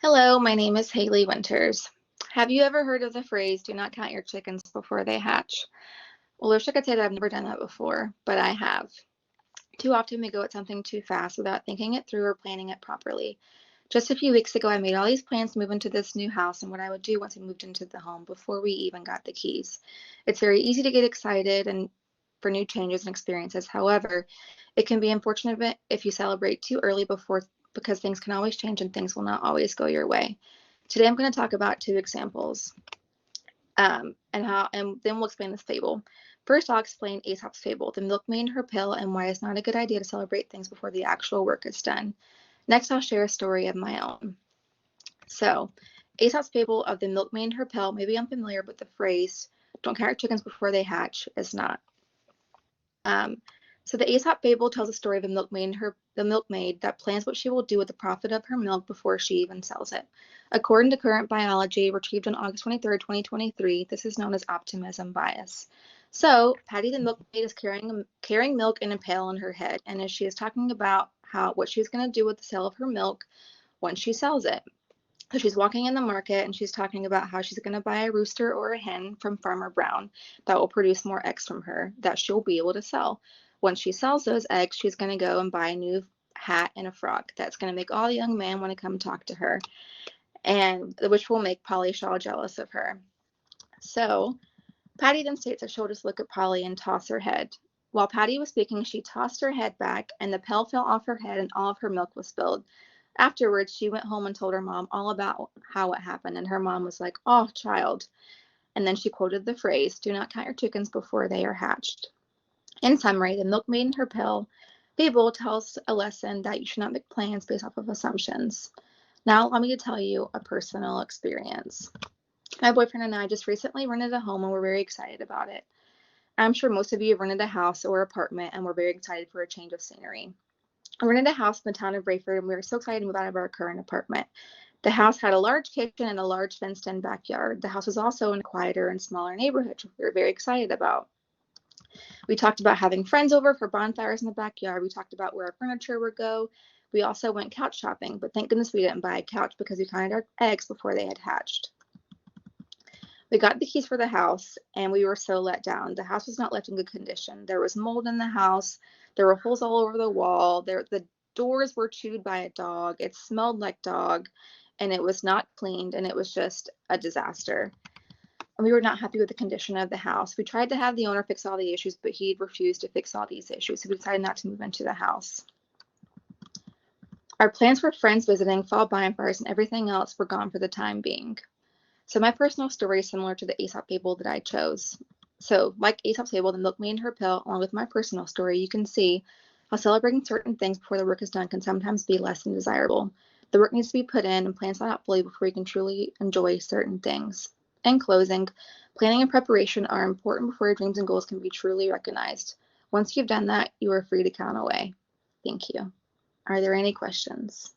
Hello, my name is Haley Winters. Have you ever heard of the phrase, do not count your chickens before they hatch? Well, wish I could say that I've never done that before, but I have. Too often we go at something too fast without thinking it through or planning it properly. Just a few weeks ago, I made all these plans to move into this new house and what I would do once we moved into the home before we even got the keys. It's very easy to get excited and for new changes and experiences. However, it can be unfortunate if you celebrate too early before because things can always change and things will not always go your way. Today, I'm going to talk about two examples, and then we'll explain this fable. First, I'll explain Aesop's fable, the milkmaid and her pill, and why it's not a good idea to celebrate things before the actual work is done. Next, I'll share a story of my own. So, Aesop's fable of the milkmaid and her pill, maybe unfamiliar, but the phrase, don't count your chickens before they hatch, is not. Um, so the Aesop fable tells the story of the milkmaid that plans what she will do with the profit of her milk before she even sells it. According to Current Biology, retrieved on August 23rd, 2023, this is known as optimism bias. So Patty the milkmaid is carrying milk in a pail on her head, and as she is talking about what she's going to do with the sale of her milk once she sells it. So she's walking in the market and she's talking about how she's going to buy a rooster or a hen from Farmer Brown that will produce more eggs from her that she'll be able to sell. Once she sells those eggs, she's going to go and buy a new hat and a frock that's going to make all the young men want to come talk to her, and which will make Polly Shaw jealous of her. So Patty then states that she'll just look at Polly and toss her head. While Patty was speaking, she tossed her head back, and the pail fell off her head, and all of her milk was spilled. Afterwards, she went home and told her mom all about how it happened, and her mom was like, "Oh, child." And then she quoted the phrase, "Do not count your chickens before they are hatched." In summary, the milkmaid and her pill fable tells a lesson that you should not make plans based off of assumptions. Now, allow me to tell you a personal experience. My boyfriend and I just recently rented a home, and we're very excited about it. I'm sure most of you have rented a house or apartment, and we're very excited for a change of scenery. I rented a house in the town of Brayford, and we were so excited to move out of our current apartment. The house had a large kitchen and a large fenced-in backyard. The house was also in a quieter and smaller neighborhood, which we were very excited about. We talked about having friends over for bonfires in the backyard. We talked about where our furniture would go. We also went couch shopping, but thank goodness we didn't buy a couch because we counted our eggs before they had hatched. We got the keys for the house, and we were so let down. The house was not left in good condition. There was mold in the house. There were holes all over the wall. The doors were chewed by a dog. It smelled like dog, and it was not cleaned, and it was just a disaster. And we were not happy with the condition of the house. We tried to have the owner fix all the issues, but he refused to fix all these issues, so we decided not to move into the house. Our plans for friends visiting, fall bonfires, and everything else were gone for the time being. So my personal story is similar to the Aesop fable that I chose. So like Aesop's fable, the milkmaid and her pill, along with my personal story, you can see how celebrating certain things before the work is done can sometimes be less than desirable. The work needs to be put in and planned out fully before you can truly enjoy certain things. In closing, planning and preparation are important before your dreams and goals can be truly recognized. Once you've done that, you are free to count away. Thank you. Are there any questions?